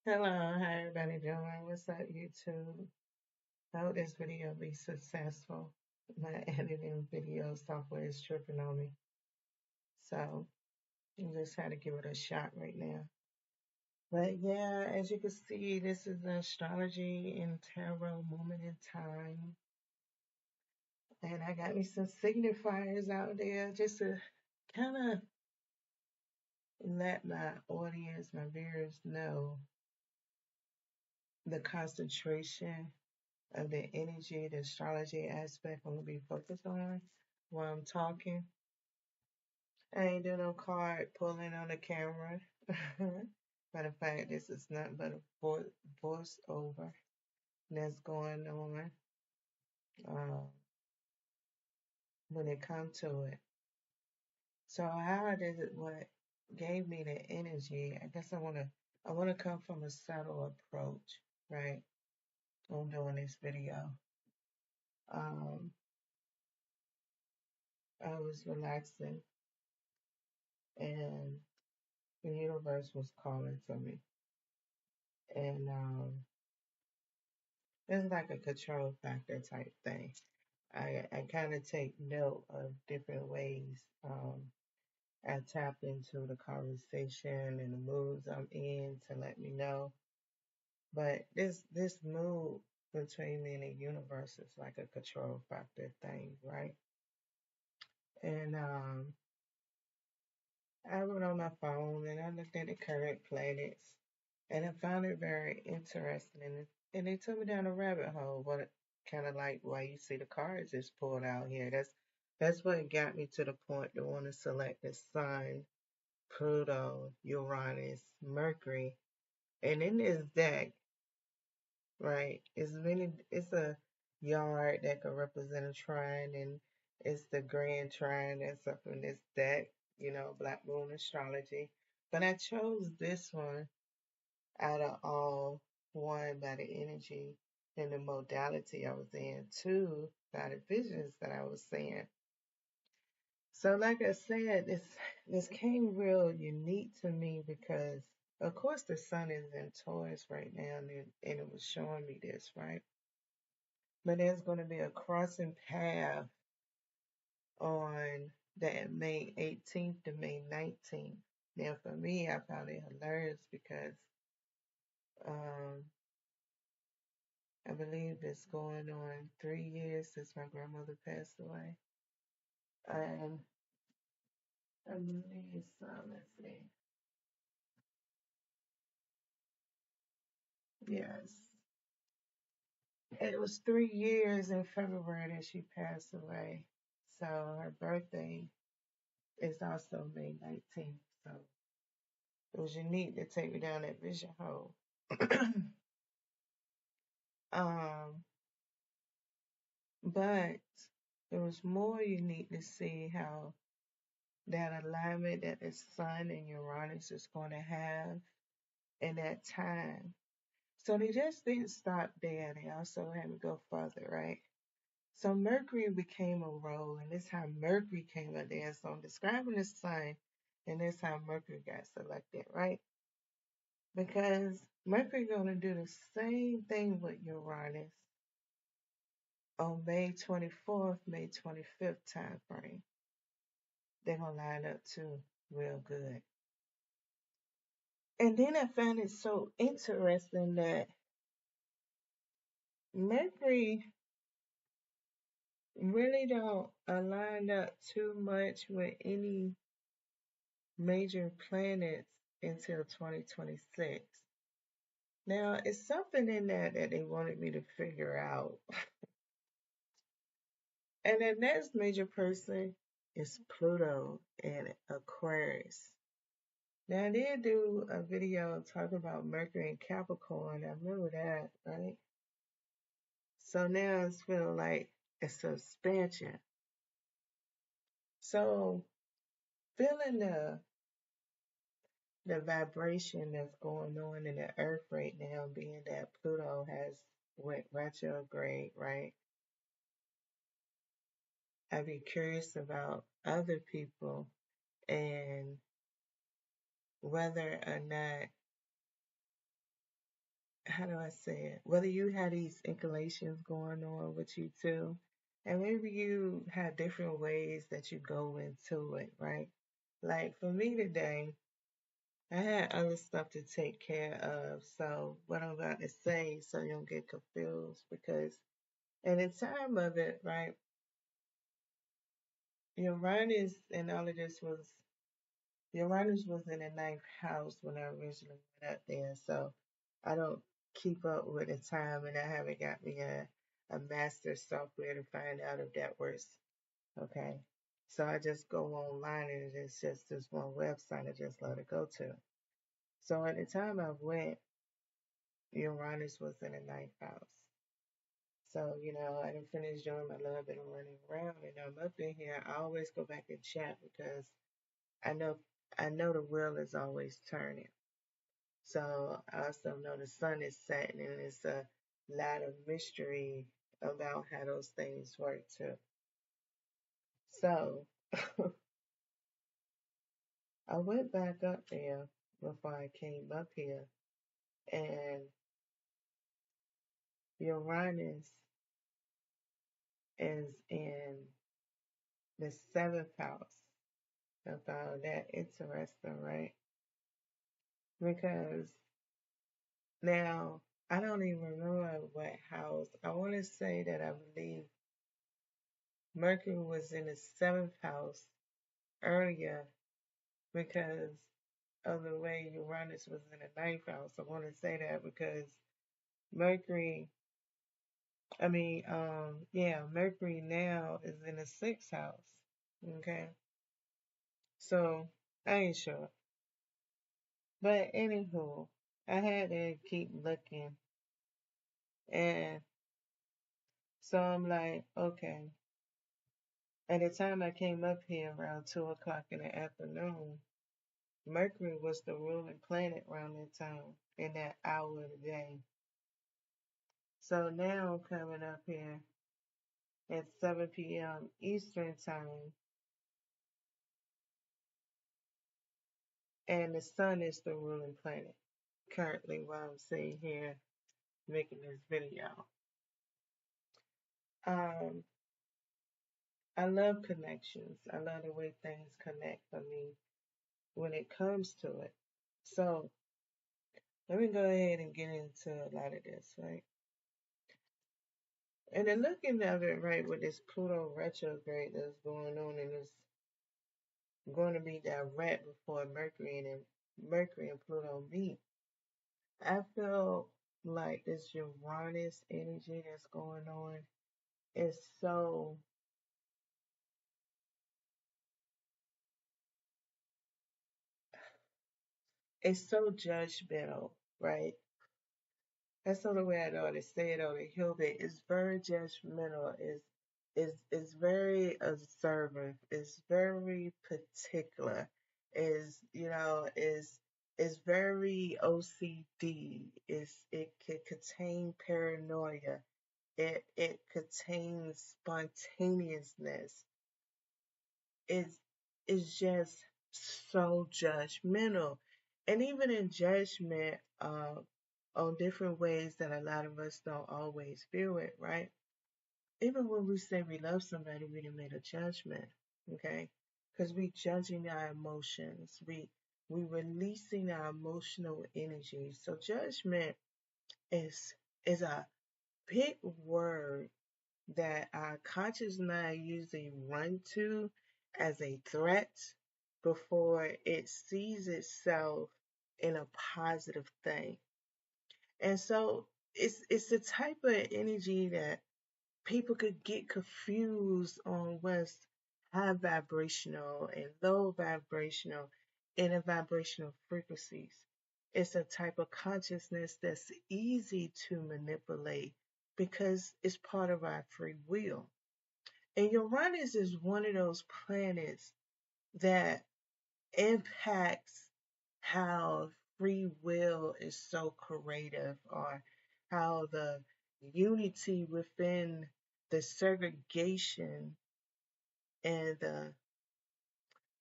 Hello, how everybody doing? What's up, YouTube? I hope this video be successful. My editing video software is tripping on me. So I just had to give it a shot right now. But yeah, as you can see, this is the astrology and tarot moment in time. And I got me some signifiers out there just to kind of let my audience, my viewers know the concentration of the energy, the astrology aspect I'm gonna be focused on while I'm talking. I ain't doing no card pulling on the camera. Matter of fact, this is nothing but a voice over that's going on um, when it comes to it. So how did it? What gave me the energy? I guess I wanna come from a subtle approach, right? I'm doing this video. Um, I was relaxing and the universe was calling to me. And it's like a control factor type thing. I kind of take note of different ways I tap into the conversation and the moods I'm in to let me know. But this mood between me and the universe is like a control factor thing, right? And I went on my phone and I looked at the current planets and I found it very interesting. And it took me down a rabbit hole. What kind of like why you see the cards just pulled out here. That's what got me to the point to want to select the Sun, Pluto, Uranus, Mercury, and in this deck, right? It's a yard that could represent a trine, and it's the grand trine that's up in this deck. Black moon astrology. But I chose this one out of all, one by the energy and the modality I was in, two by the visions that I was seeing. So like I said, this came real unique to me because of course the sun is in Taurus right now and it was showing me this, right? But there's gonna be a crossing path on that May 18th to May 19th. Now for me I found it hilarious because um I believe it's going on 3 years since my grandmother passed away. And I believe so. Let's see. Yes. It was 3 years in February that she passed away. So her birthday is also May 19th. So it was unique to take me down that vision hole. um, but it was more unique to see how that alignment that the sun and Uranus is going to have in that time. So they just didn't stop there. They also had to go further, right? So Mercury became a role, and this is how Mercury came up there. So I'm describing the sun, and this is how Mercury got selected, right? Because Mercury gonna do the same thing with Uranus on May 24th, May 25th time frame. They're gonna line up too, real good. And then I found it so interesting that Mercury really don't align up too much with any major planets until 2026. Now, it's something in that that they wanted me to figure out. And the next major person is Pluto in Aquarius. Now, I did do a video talking about Mercury in Capricorn. I remember that, right? So now it's feeling like it's an expansion. So, feeling the vibration that's going on in the earth right now, being that Pluto has went retrograde, right? I'd be curious about other people and whether or not how do I say it? Whether you had these inclinations going on with you too, and maybe you had different ways that you go into it, right? Like for me today, I had other stuff to take care of. So what I'm about to say, so you don't get confused, because at the time of it, right, Uranus and all of this was Uranus was in the ninth house when I originally went up there. So I don't keep up with the time, and I haven't got me a master software to find out if that works. Okay. So I just go online, and it's just this one website I just let it go to. So at the time I went, Uranus was in the ninth house. So, I didn't finish doing my little bit of running around, and I'm up in here. I always go back and chat because I know I know the wheel is always turning. So I also know the sun is setting, and it's a lot of mystery about how those things work too. So I went back up there before I came up here, and Uranus is in the seventh house. I found that interesting, right? Because now I don't even remember what house. I want to say that I believe Mercury was in the seventh house earlier because of the way Uranus was in the ninth house. I want to say that because Mercury, Mercury now is in the sixth house. Okay, so I ain't sure, but anywho, I had to keep looking, and so I'm like, okay. At the time I came up here around 2 o'clock in the afternoon, Mercury was the ruling planet around that time in that hour of the day. So now I'm coming up here at 7 p.m. Eastern time, and the sun is the ruling planet currently while I'm sitting here making this video. Um, I love connections. I love the way things connect for me when it comes to it. So let me go ahead and get into a lot of this, right? And then looking at it, right, with this Pluto retrograde that's going on, and it's going to be direct before Mercury and Pluto meet. I feel like this Uranus energy that's going on is so judgmental, right? That's the only way I know how to say it on a hill bit. It's very judgmental. Is very observant. Is very particular. Is very OCD. It can contain paranoia. It contains spontaneousness. It's just so judgmental. And even in judgment, on different ways that a lot of us don't always feel it, right? Even when we say we love somebody, we done made a judgment, okay? Because we judging our emotions, we releasing our emotional energy. So judgment is is a big word that our conscious mind usually run to as a threat before it sees itself in a positive thing. And so it's the type of energy that people could get confused on what's high vibrational and low vibrational and vibrational frequencies. It's a type of consciousness that's easy to manipulate because it's part of our free will. And Uranus is one of those planets that impacts how free will is so creative, or how the unity within the segregation and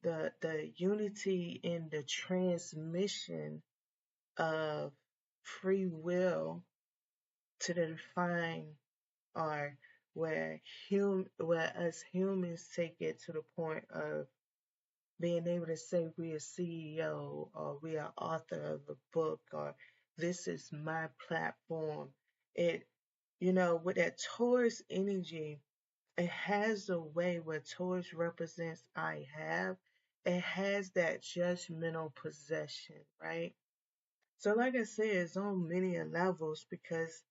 the unity in the transmission of free will to define, or where us humans take it to the point of being able to say we're a CEO, or we are author of a book, or this is my platform. It, with that Taurus energy, it has a way where Taurus represents I have. It has that judgmental possession, right? So, like I said, it's on many levels because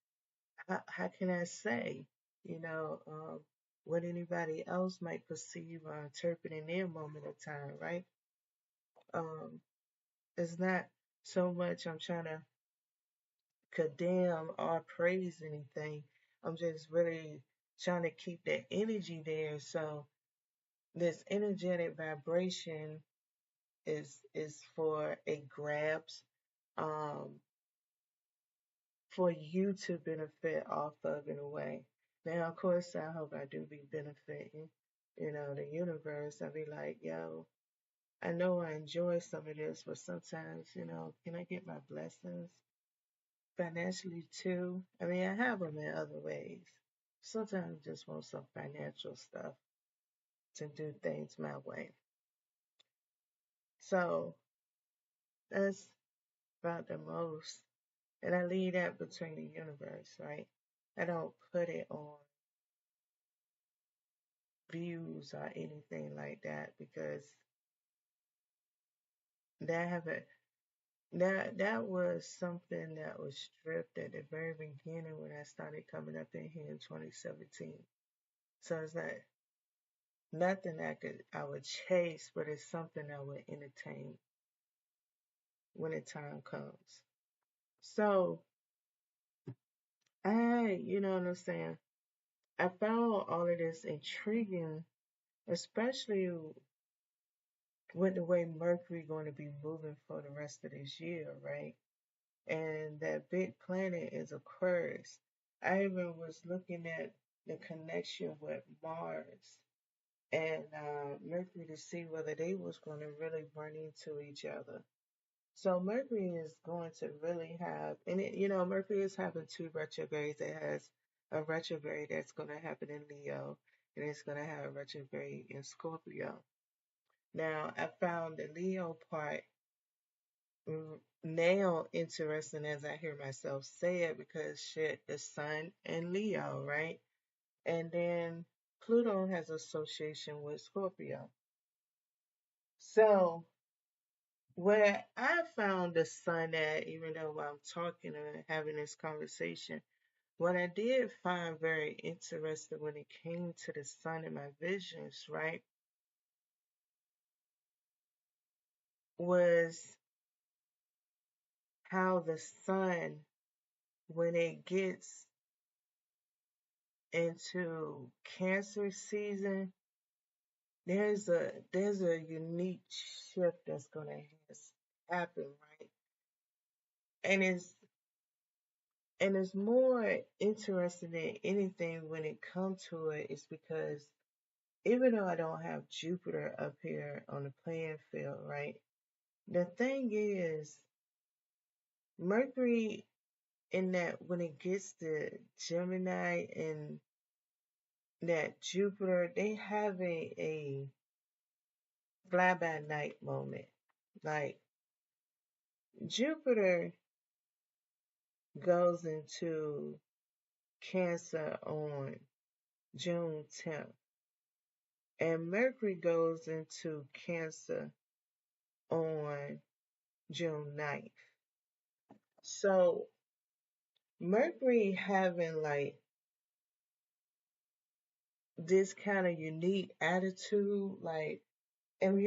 how can I say, you know, um, what anybody else might perceive or interpret in their moment of time, right? Um, it's not so much I'm trying to condemn or praise anything. I'm just really trying to keep that energy there. So this energetic vibration is for a grabs, um, for you to benefit off of in a way. Now, of course, I hope I do be benefiting, the universe. I'll be like, yo, I know I enjoy some of this, but sometimes, can I get my blessings financially too? I mean, I have them in other ways. Sometimes I just want some financial stuff to do things my way. So that's about the most. And I leave that between the universe, right? I don't put it on views or anything like that because that haven't that was something that was stripped at the very beginning when I started coming up in here in 2017. So it's not nothing I would chase, but it's something I would entertain when the time comes. So you know what I'm saying? I found all of this intriguing, especially with the way Mercury going to be moving for the rest of this year, right? And that big planet is Aquarius. I even was looking at the connection with Mars and Mercury to see whether they was going to really run into each other. So Mercury is going to really have, and Mercury is having two retrogrades. It has a retrograde that's going to happen in Leo, and it's going to have a retrograde in Scorpio. Now, I found the Leo part now interesting as I hear myself say it because shit, the Sun and Leo, right? And then Pluto has association with Scorpio. So where I found the Sun at, even though I'm talking and having this conversation, what I did find very interesting when it came to the Sun in my visions, right, was how the Sun, when it gets into Cancer season, there's a unique shift that's gonna happen, right? And it's more interesting than anything when it comes to it, is because even though I don't have Jupiter up here on the playing field, right? The thing is, Mercury in that when it gets to Gemini and that Jupiter, they have a fly by night moment. Like Jupiter goes into Cancer on June 10th, and Mercury goes into Cancer on June 9th. So Mercury having like this kind of unique attitude, like, and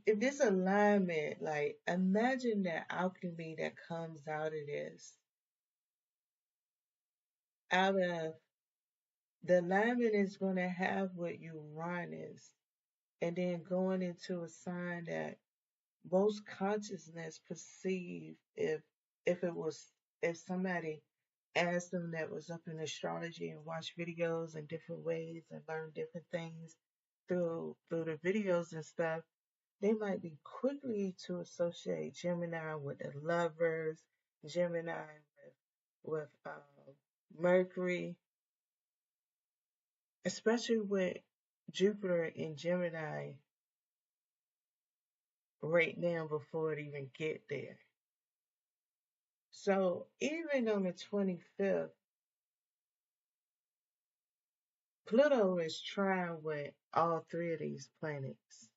if this alignment, like, imagine that alchemy that comes out of this, out of the alignment is going to have what Uranus, and then going into a sign that most consciousness perceive, if it was, if somebody asked them that was up in astrology and watched videos in different ways and learned different things through the videos and stuff, they might be quickly to associate Gemini with the lovers, Gemini with Mercury, especially with Jupiter in Gemini right now before it even get there. So even on the 25th, Pluto is trying with all three of these planets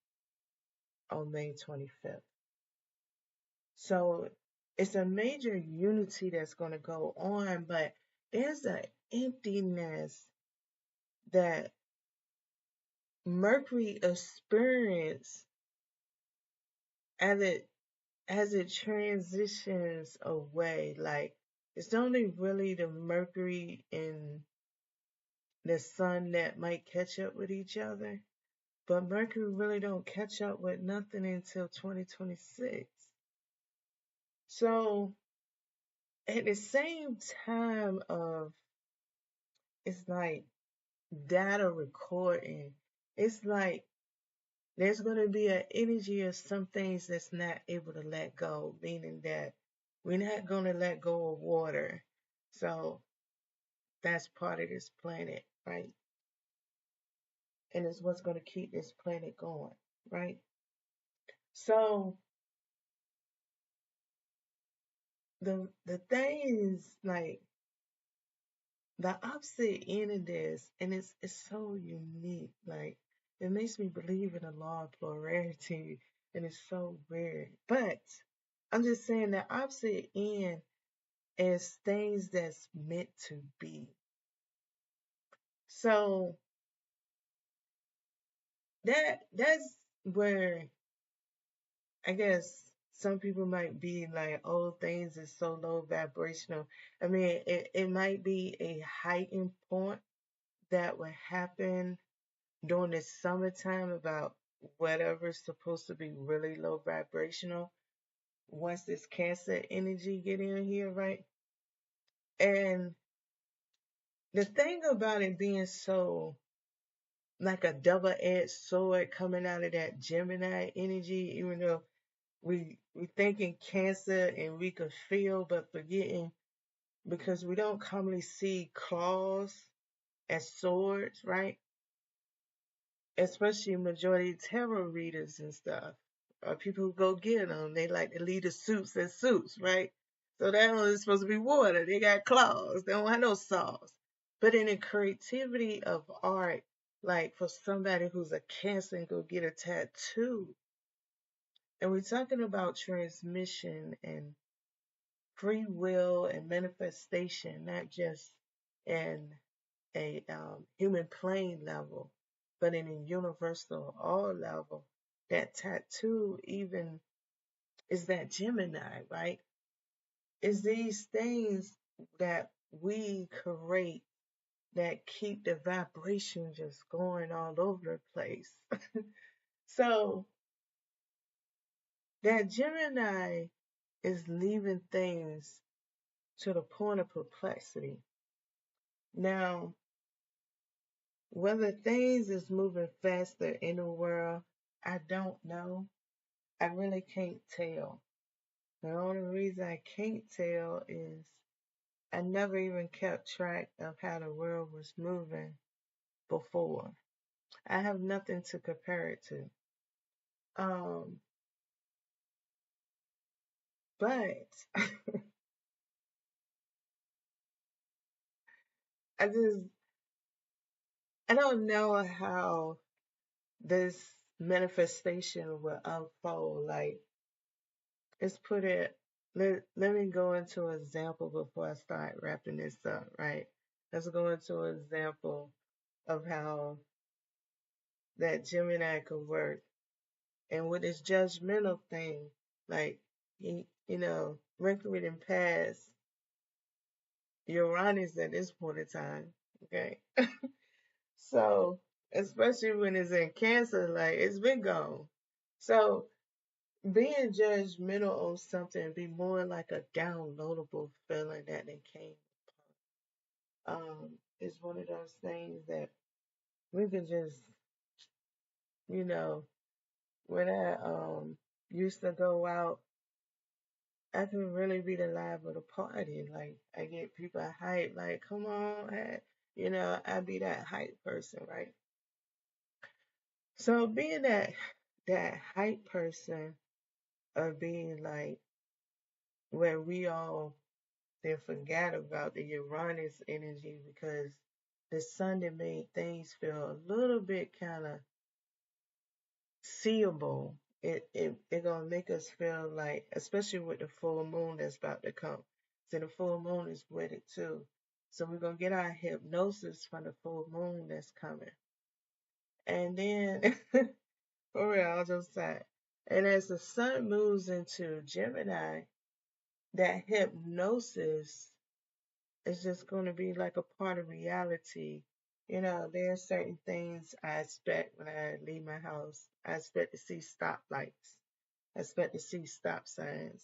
on May 25th. So it's a major unity that's going to go on, but there's an emptiness that Mercury experience as it transitions away. Like it's only really the Mercury and the Sun that might catch up with each other, but Mercury really don't catch up with nothing until 2026. So at the same time of it's like data recording, it's like there's going to be an energy of some things that's not able to let go, meaning that we're not going to let go of water. So that's part of this planet, right? And it's what's going to keep this planet going, right? So the thing is like the opposite end of this, and it's so unique. Like it makes me believe in the law of polarity, and it's so weird. But I'm just saying the opposite end is things that's meant to be. So that's where I guess some people might be like, oh, things is so low vibrational. I mean, it might be a heightened point that would happen during the summertime about whatever's supposed to be really low vibrational once this Cancer energy get in here, right? And the thing about it being so like a double-edged sword coming out of that Gemini energy, even though we thinking Cancer and we could feel, but forgetting because we don't commonly see claws as swords, right? Especially majority tarot readers and stuff, or people who go get them. They like to lead the suits as suits, right? So that one is supposed to be water. They got claws. They don't have no saws. But in the creativity of art, like for somebody who's a Cancer and go get a tattoo, and we're talking about transmission and free will and manifestation, not just in a human plane level, but in a universal all level. That tattoo even is that Gemini, right? Is these things that we create that keep the vibration just going all over the place. So that Gemini is leaving things to the point of perplexity. Now, whether things is moving faster in the world, I don't know. I really can't tell. The only reason I can't tell is I never even kept track of how the world was moving before. I have nothing to compare it to. Um, but I just I don't know how this manifestation will unfold. Like let's put it let me go into an example before I start wrapping this up, right? Let's go into an example of how that Gemini could work. And with this judgmental thing, like Mercury didn't pass Uranus at this point in time. Okay. So especially when it's in Cancer, like it's been gone. So being judgmental on something be more like a downloadable feeling that they came it's one of those things that we could just, you know, when I used to go out I can really be the live of the party. Like I get people hype, like, come on, I be that hype person, right? So being that hype person of being like where we all then forgot about the Uranus energy because the sun that made things feel a little bit kind of seeable. It gonna make us feel like, especially with the full moon that's about to come. So the full moon is with it too. So we're gonna get our hypnosis from the full moon that's coming. And then for real, I'll just say. And as the sun moves into Gemini, that hypnosis is just gonna be like a part of reality. There are certain things I expect when I leave my house. I expect to see stoplights. I expect to see stop signs.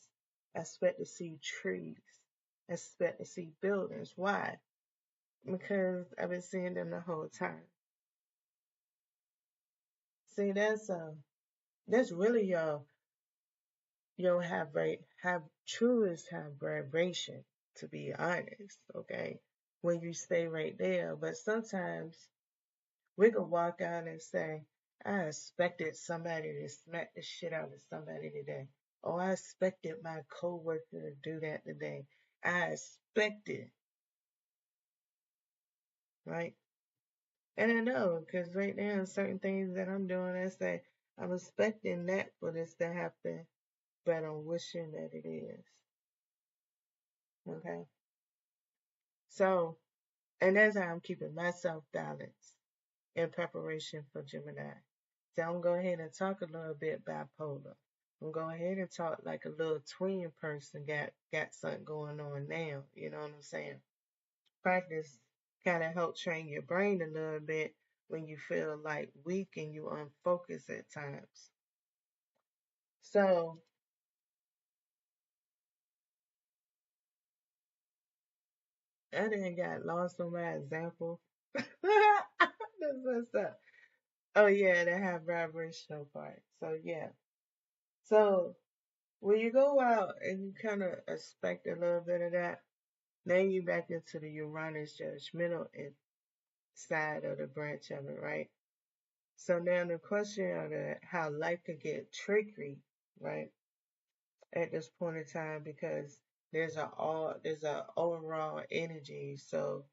I expect to see trees. I expect to see buildings. Why? Because I've been seeing them the whole time. See, that's really have truest have vibration, to be honest, okay? When you stay right there. But sometimes we can walk out and say, I expected somebody to smack the shit out of somebody today. Oh, I expected my coworker to do that today. I expected, right? And I know, because right now, certain things that I'm doing, I say, I'm expecting that for this to happen, but I'm wishing that it is. Okay? So, and that's how I'm keeping myself balanced in preparation for Gemini. So I'm going to go ahead and talk a little bit bipolar. I'm going to go ahead and talk like a little twin person got something going on now. You know what I'm saying? Practice kind of help train your brain a little bit when you feel like weak and you unfocused at times. So I didn't got lost on my example. That's what's up. Oh yeah, the high vibrational part. So yeah. So when you go out and you kind of expect a little bit of that, now you back into the Uranus judgmental side of the branch of it, right? So now the question of how life could get tricky, right? At this point in time, because there's a overall energy. So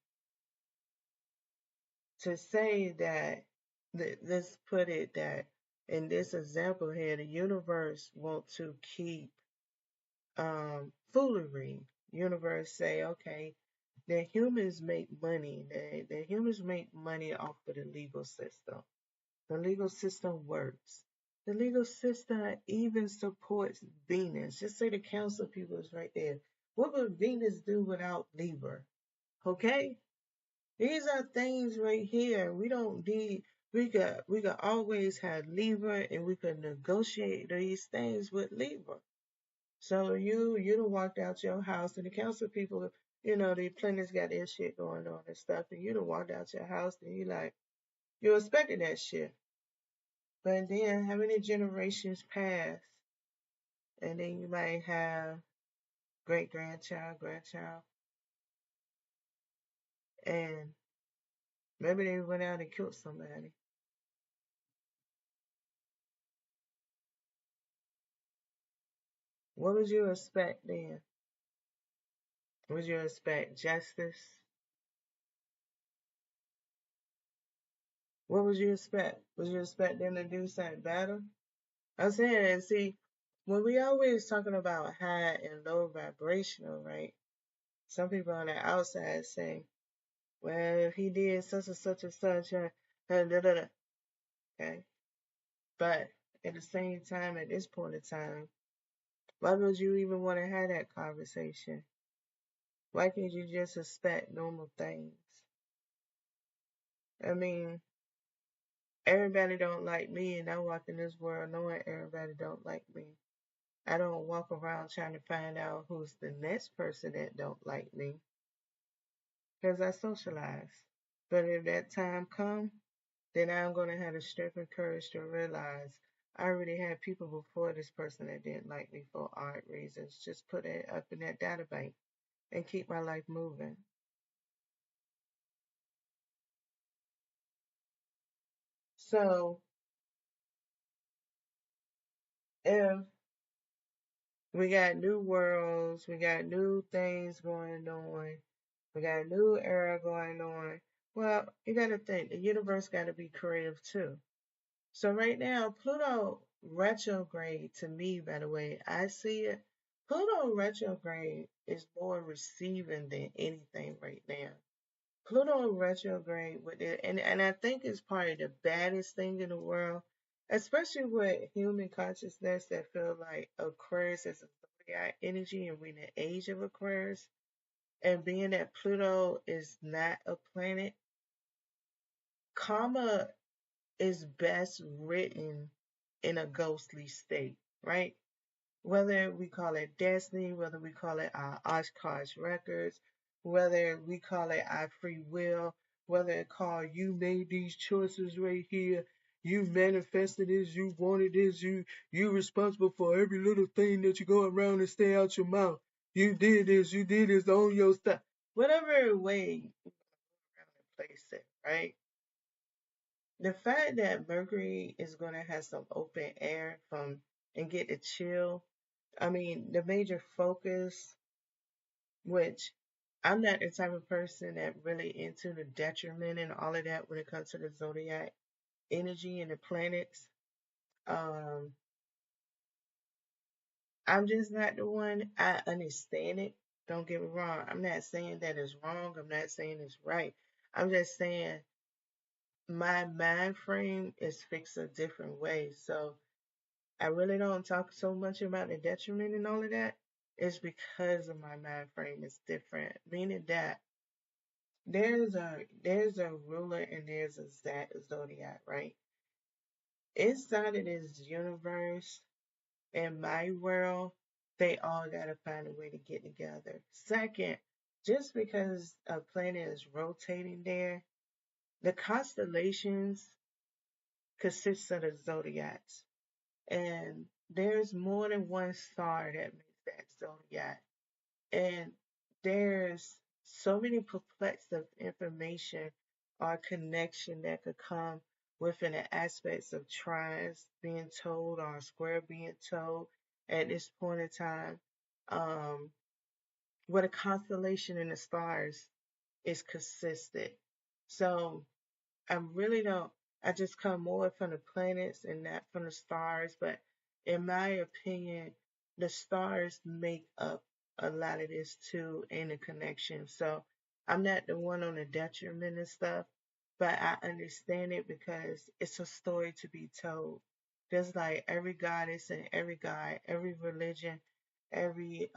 to say that, let's put it that in this example here, the universe want to keep foolery. Universe say, okay, the humans make money. The humans make money off of the legal system. The legal system works. The legal system even supports Venus. Just say the council people is right there. What would Venus do without Libra? Okay? These are things right here. We don't need we could always have Libra and we could negotiate these things with Libra. So you done walked out your house and the council people, the planets got their shit going on and stuff, and you done walked out your house and you expected that shit. But then how many generations pass and then you might have great grandchild, grandchild, and maybe they went out and killed somebody. What would you expect then? Would you expect justice? What would you expect? Would you expect them to do something better? I'm saying, see, when we always talking about high and low vibrational, right? Some people on the outside say, well, if he did such and such and such, da, da, da, okay? But at the same time, at this point in time, why would you even want to have that conversation? Why can't you just expect normal things? I mean, everybody don't like me, and I walk in this world knowing everybody don't like me. I don't walk around trying to find out who's the next person that don't like me, because I socialize. But if that time comes, then I'm going to have the strength and courage to realize I already had people before this person that didn't like me for art reasons. Just put it up in that data bank and keep my life moving. So if we got new worlds, we got new things going on, we got a new era going on, well, you got to think the universe got to be creative too. So right now, Pluto retrograde to me, by the way, I see it. Pluto retrograde is more receiving than anything right now. Pluto retrograde with it, and I think it's probably the baddest thing in the world, especially with human consciousness that feel like Aquarius is a zodiac energy and we're in the age of Aquarius. And being that Pluto is not a planet, karma is best written in a ghostly state, right? Whether we call it destiny, whether we call it our Oshkosh records, whether we call it our free will, whether it call you made these choices right here, you manifested this, you wanted this, you responsible for every little thing that you go around and stay out your mouth. You did this on your stuff. Whatever way you around and place it, right? The fact that Mercury is going to have some open air from and get to chill. I mean, the major focus, which I'm not the type of person that really into the detriment and all of that when it comes to the zodiac energy and the planets. Um, I'm just not the one. I understand it. Don't get me wrong. I'm not saying that it's wrong. I'm not saying it's right. I'm just saying my mind frame is fixed a different way. So I really don't talk so much about the detriment and all of that. It's because of my mind frame is different. Meaning that there's a ruler and there's a zodiac, right? Inside of this universe, in my world, they all gotta find a way to get together. Second, just because a planet is rotating there, the constellations consist of the zodiacs. And there's more than one star that makes that zodiac. And there's so many perplexing information or connection that could come within the aspects of trines being told or a square being told at this point in time. Um, where the constellation and the stars is consistent. So I really don't. I just come more from the planets and not from the stars. But in my opinion, the stars make up a lot of this too in the connection. So I'm not the one on the detriment and stuff, but I understand it because it's a story to be told. Just like every goddess and every god, every religion, every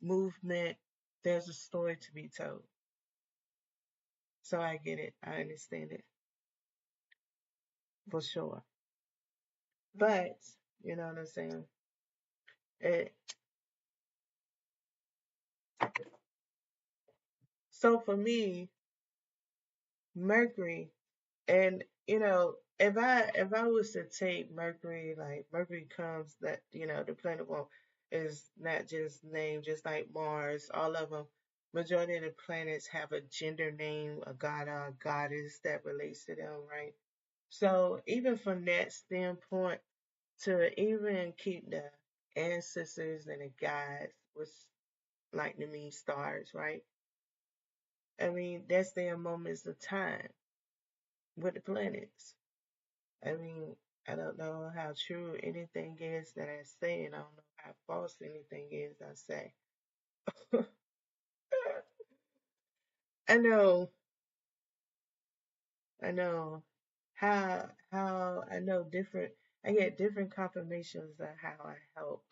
movement, there's a story to be told. So I get it. I understand it for sure. But you know what I'm saying? It, so for me, Mercury, and if I was to take Mercury, like Mercury comes that the planet won't is not just named just like Mars. All of them, majority of the planets have a gender name, a god or a goddess that relates to them, right? So even from that standpoint, to even keep the ancestors and the guides was like to me stars, right? I mean, that's their moments of time with the planets. I mean, I don't know how true anything is that I say, and I don't know how false anything is I say. I know, I know how I know different. I get different confirmations of how I help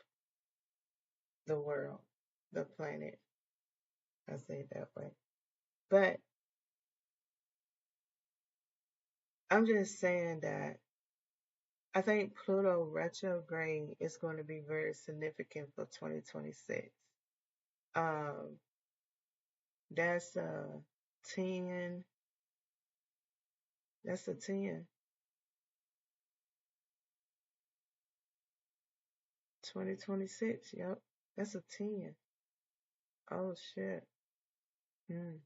the world, the planet. I say it that way, but I'm just saying that I think Pluto retrograde is going to be very significant for 2026. Um, that's a 10. That's a 10. 2026. Yep. That's a 10. Oh, shit. Mm.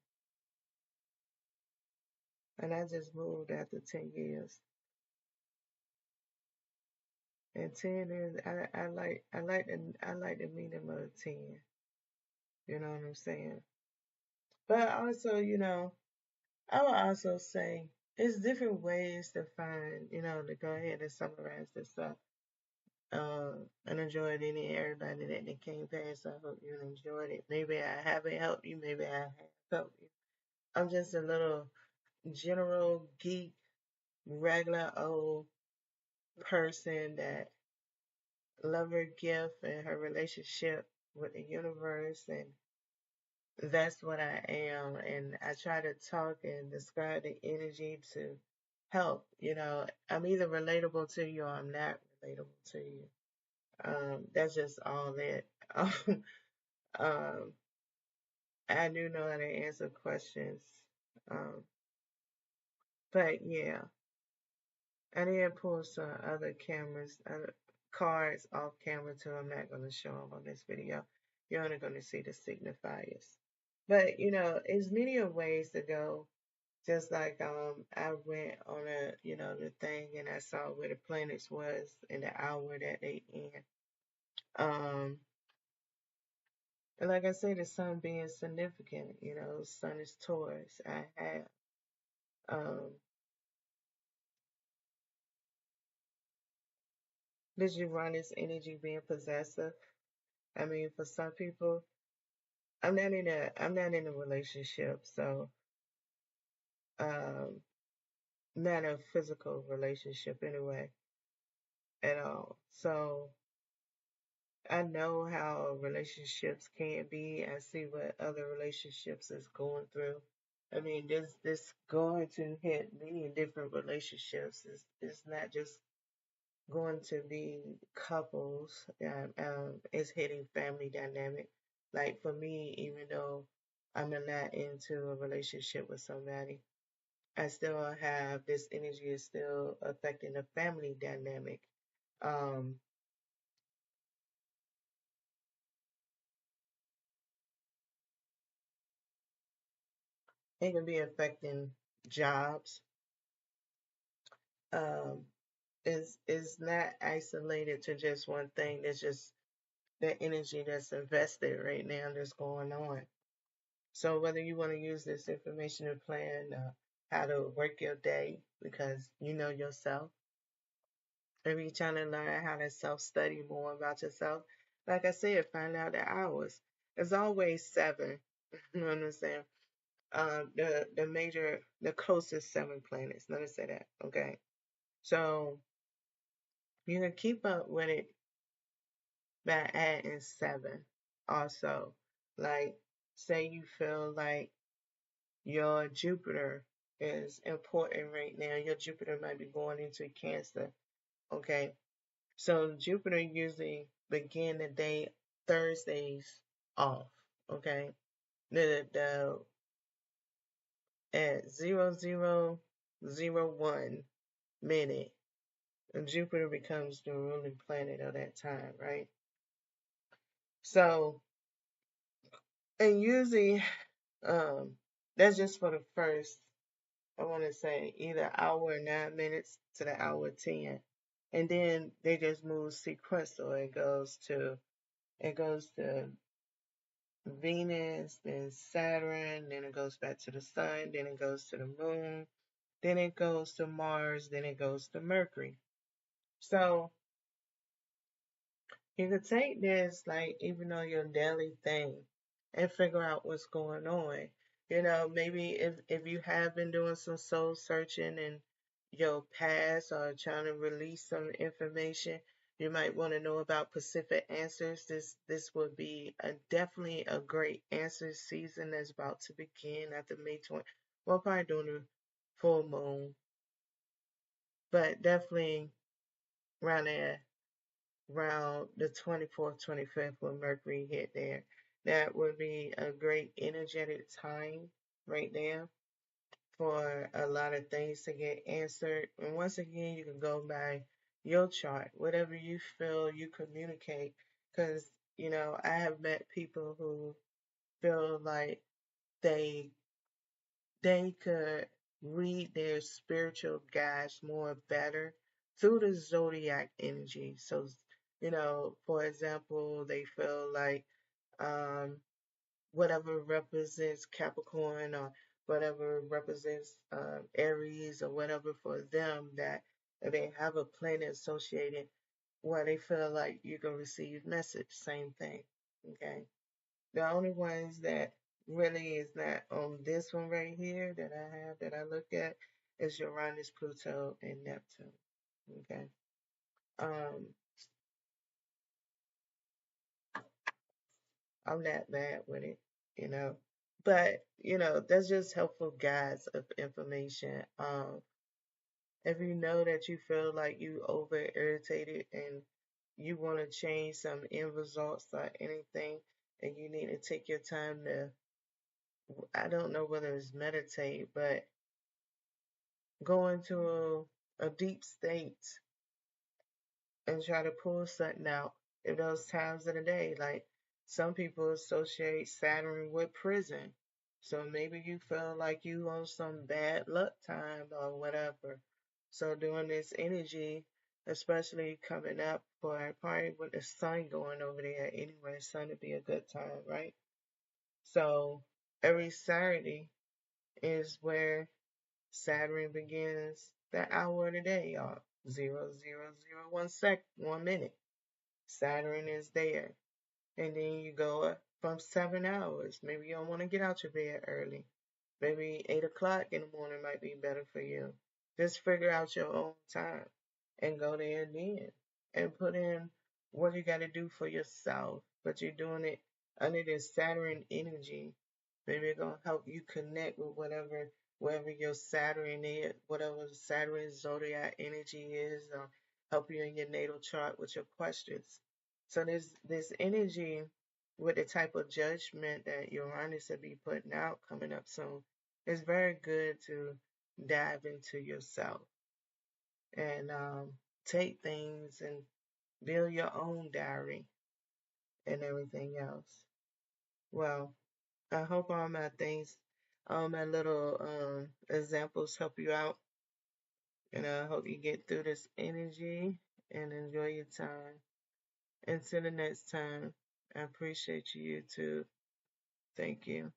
And I just moved after 10 years. And 10 is, I like the meaning of 10. You know what I'm saying? But also, I would also say it's different ways to find, to go ahead and summarize this stuff. And enjoyed any everybody that came past. I hope you enjoyed it. Maybe I haven't helped you. Maybe I have helped you. I'm just a little general geek, regular old person that love her gift and her relationship with the universe, and that's what I am. And I try to talk and describe the energy to help. I'm either relatable to you or I'm not relatable to you. That's just all that. Um, I do know how to answer questions. Um, but yeah, I did pull some other cards off camera too. I'm not going to show them on this video. You're only going to see the signifiers. But it's many of ways to go. Just like I went on the thing and I saw where the planets was in the hour that they in. Um, and like I say, the sun being significant, sun is Taurus. I have um this Uranus energy being possessive. I mean, for some people, I'm not in a relationship, so um not a physical relationship anyway at all. So I know how relationships can be. I see what other relationships is going through. I mean, this going to hit many different relationships. It's not just going to be couples. It's hitting family dynamic. Like for me, even though I'm not into a relationship with somebody, I still have this energy is still affecting the family dynamic. Um, it can be affecting jobs. Um, is not isolated to just one thing. There's just the energy that's invested right now that's going on. So whether you want to use this information to plan how to work your day because you know yourself, maybe you're trying to learn how to self-study more about yourself. Like I said, find out the hours. There's always seven. You know what I'm saying? The closest seven planets. Let me say that. Okay. So you can keep up with it by adding seven. Also, like say you feel like your Jupiter is important right now. Your Jupiter might be going into Cancer. Okay. So Jupiter usually begin the day Thursdays off. Okay. The at 0001 minute, Jupiter becomes the ruling planet of that time, right? So and usually um that's just for the first I want to say either hour 9 minutes to the hour 10. And then they just move sequential. It goes to Venus, then Saturn, then it goes back to the sun, then it goes to the moon, then it goes to Mars, then it goes to Mercury. So you could take this, like, even on your daily thing and figure out what's going on. Maybe if you have been doing some soul searching in your past or trying to release some information, you might want to know about Pacific answers. This would be definitely a great answer season that's about to begin after May 20. Well, probably during the full moon, but definitely around there around the 24th, 25th when Mercury hit there. That would be a great energetic time right there for a lot of things to get answered. And once again, you can go by your chart, whatever you feel you communicate. Because, I have met people who feel like they they could read their spiritual guides more better through the zodiac energy. So, for example, they feel like um, whatever represents Capricorn or whatever represents Aries or whatever for them, that if they have a planet associated where they feel like you can receive message, same thing. Okay. The only ones that really is not on this one right here that I have that I look at is Uranus, Pluto, and Neptune. Okay. Um, I'm not bad with it, you know. But, that's just helpful guides of information. If you know that you feel like you over irritated and you want to change some end results or anything, and you need to take your time to, I don't know whether it's meditate, but go into a deep state and try to pull something out in those times of the day. Like some people associate Saturn with prison. So maybe you feel like you on some bad luck time or whatever. So during this energy, especially coming up for probably with the sun going over there anyway, sun would be a good time, right? So every Saturday is where Saturn begins the hour of the day, y'all. 0001 sec, 1 minute. Saturn is there. And then you go up from 7 hours. Maybe you don't want to get out your bed early. Maybe 8 o'clock in the morning might be better for you. Just figure out your own time and go there then and put in what you got to do for yourself. But you're doing it under this Saturn energy. Maybe it's gonna help you connect with wherever your Saturn is, whatever Saturn zodiac energy is, or help you in your natal chart with your questions. So this energy with the type of judgment that Uranus will be putting out coming up soon. It's very good to dive into yourself and take things and build your own diary and everything else. Well, I hope all my things, all my little examples help you out. And I hope you get through this energy and enjoy your time. Until the next time, I appreciate you too. Thank you.